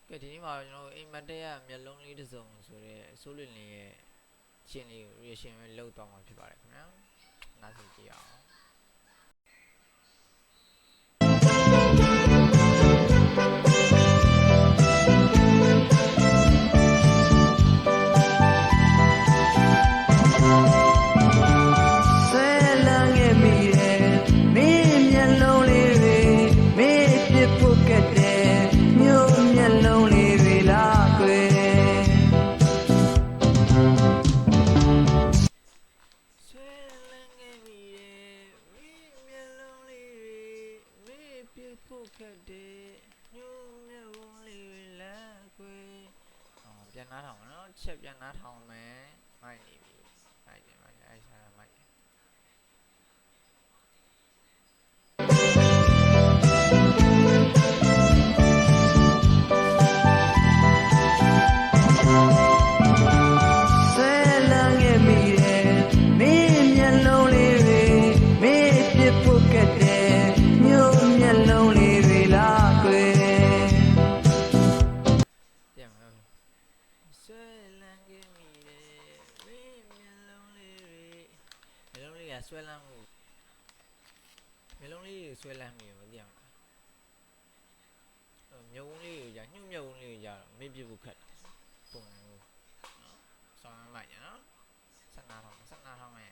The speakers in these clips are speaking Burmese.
ကဲဒီနေ့မှာကျွန်တော်အိမ်မက်တက်ရမျက်လုံးလေးတစ်စုံဆိုတဲ့အစိုးလင်လေးရဲ့ရှင်းလေးကို reaction ပဲလောက်သွားမှာဖြစ်ပါတယ်ခင်ဗျာနားဆင်ကြည့်အောင်ပြန်နားထောင်နော်ချက်ပြန်နားထောင်မယ်မိုက်နေပြီမိုက်တယ်အဲ့စားမိုက်တယ်ဆွဲလန်းမှုမျိုးလုံးလေးဆွဲလန်းမှုမသိအောင်မျိုးဝန်းလေးကိုကြာညှို့မျိုးဝန်းလေးကိုကြာမေ့ပြဖို့ခက်ပုံစံမျိုးနော်ဆောင်းမိုက်ရနော်15ထောင်မဲ့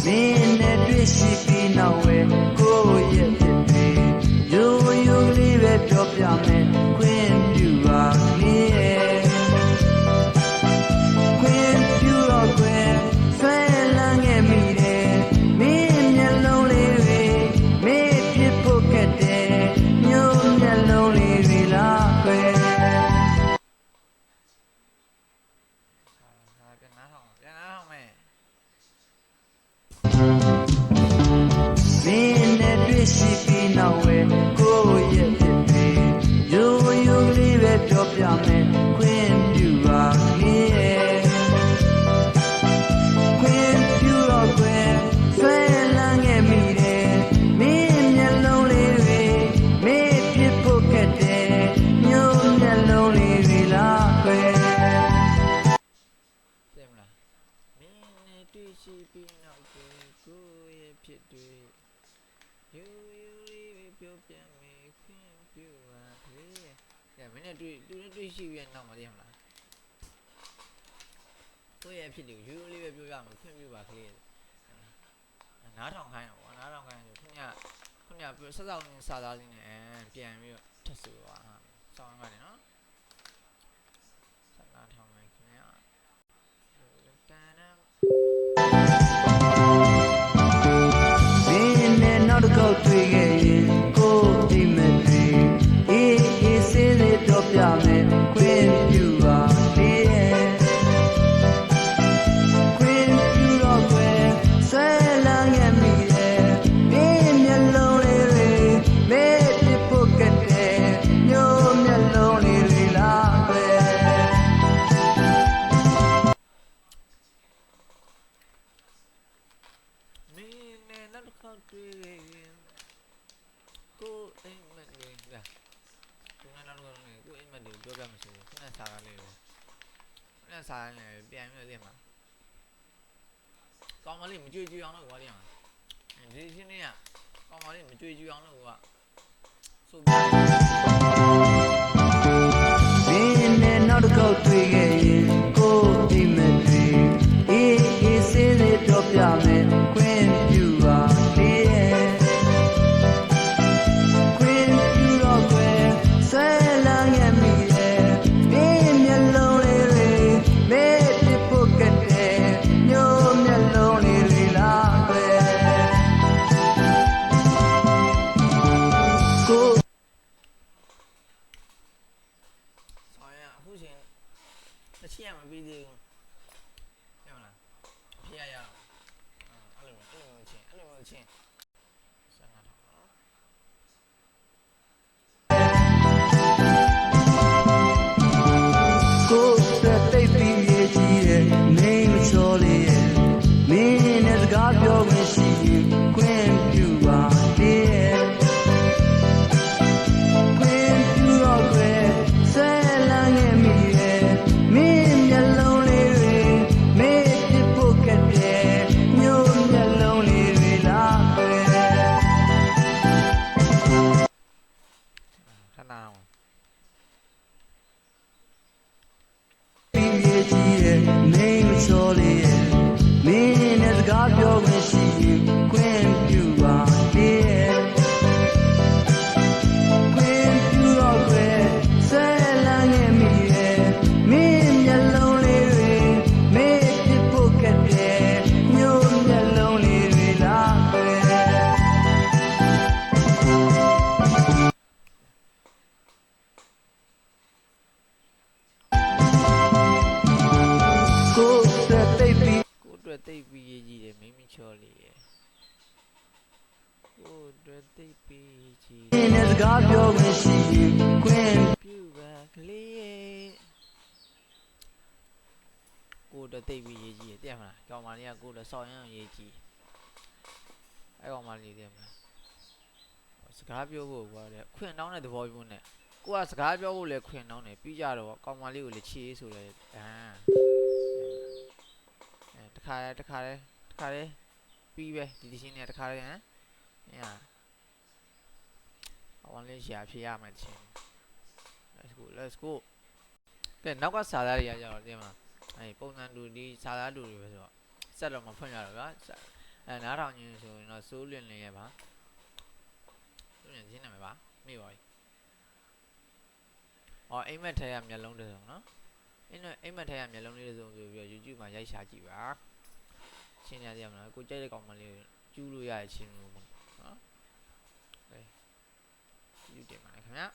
မင်းနဲ့တွေ့ရှိပြီးနောက်ဝဲကိုရဲ့ဖြစ်ပြီးရိုးရိုးလေးပဲပြောပြမယ်ခွင့်ပြုပါလေးရဲ့ရှိပြီးနောက်ဝဲကိုရဲ့ဖြစ်ပြီးရိုးရိုးလေးပဲပြောပြမယ်ခွင့်ပြုပါလေးရဲ့ခွင့်ပြုတော့ခွင့်ဆွဲလန်းခဲ့မိတယ်မင်းမျက်လုံးလေးတွေမေ့ဖြစ်ဖို့ခက်တယ်မျိုးမျက်လုံးလေးတွေလားခွဲသိမလားမင်းနဲ့တွေ့ရှိပြီးနောက်ကိုရဲ့ဖြစ်တွေ့ယူလေးပြောပြမယ်ခွင့်ပြုပါလေ။ကဲမင်းနဲ့တွေ့ရှိပြီးနောက်မသိမလား။ကိုယ့်ရဲ့အဖြစ်တွေကိုယူလေးပဲပြောပြမယ်ခွင့်ပြုပါကလေး။နားထောင်ခိုင်းအောင်နားထောင်ခိုင်းဆိုခုညဆက်ဆောင်စာသားလေးနဲ့ပြန်ပြီးတော့ထပ်ဆိုပါ။စောင်းရတယ်နော်။ဆက်နားထောင်မယ်ခင်ဗျာ။တန်တန်နောက်တစ်ခေါက်တွေ့ခဲ့ရင်ကိုယ်အိမ်မက်တွေအေးအေးဆေးလေးတော့ပြမယ်ခွင့်ပြုပါလေးရဲ့ခွင့်ပြုတော့ခွင့်ဆွဲလန်းခဲ့မိတယ်မင်းမျက်လုံးလေးတွေမေ့ဖြစ်ဖို့ကတဲ့မျိုးမျက်လုံးလေးတွေလားပဲမင်းနဲ့နောက်တစ်ခေါက်တွေ့ကိုအိမ်မက်လေးဒါသူနဲ့နောက်တော့ကိုအိမ်မက်လေးပြောပြမဆိုခုနစားရလေးပဲခုနစားရလေးပြန်ပြီးသိမှာကောင်းမလေးမကြွေကြွအောင်လို့ကွာလေးမှာဒီရှင်းလေးကကောင်းမလေးမကြွေကြွအောင်လို့ကွာဆိုပြီးမင်းနဲ့နောက်တစ်ခေါက်တွေ့ခဲ့ရင်ကိုအိမ်မက်တွေအေးအေးဆေးလေးတော့ပြမယ်ခွင့်ပြုပါလေးရဲ့တချီရမပြီးသေးဘူးဟုတ်လားဖြေရအောင်အဲ့လိုချင်းစမ်းတာတော့ကိုယ်တိတ်ပြီးရေးကြီးရဲ့နေမချောလေးရဲ့မင်းနဲ့စကားပြောခွင့်ရှိရင်ခွင့်ပြုပါသေးရဲ့ ကြီး နဲ့စကားပြောခွင့်ရှိရင်ခွင့် ပြုပါကလေးရဲ့ကိုတော့တိတ်ပြီးရေးကြီးတယ်တဲ့မလားကောင်မလေးကကိုတော့စောင်းရမ်းရေးကြီးအဲ့ကောင်မလေးတဲ့မလားစကားပြောဖို့ကွာတဲ့ခွင့်တောင်းတဲ့သဘောမျိုးနဲ့ကိုကစကားပြောဖို့လည်းခွင့်တောင်းတယ်ပြီးကြတော့ကောင်မလေးကိုလည်းချေးဆိုတယ်တခါလဲပြီးပဲဒီချင်းနဲ့တခါလဲဟမ်ကောင်လေးရှာဖြေရမယ်ချင်း let's go ကဲနောက်ကစာသားတွေကကြတော့တင်မှာအဲ့ပုံစံတူဒီစာသားတူတွေပဲဆိုတော့စက်တော့မဖွင့်ရတော့ဗျာနားထောင်ခြင်းဆိုရင်တော့စိုးလင်လင်ရဲ့ပါစိုးလင်ချင်းနာမည်ပါမိပါ အိမ်မက်ထဲရမျက်လုံးတစ်စုံနော်အိမ်မက်ထဲရမျက်လုံးလေးတစ်စုံဆိုပြီးတော့ YouTube မှာရိုက်ရှာကြည့်ပါရှင်းရသေးမလားကိုကြိုက်တဲ့ကောင်မလေးကိုကျူးလို့ရတဲ့ချင်းမျိုးပေါ့နော် YouTube တင်ပါလေခင်ဗျာ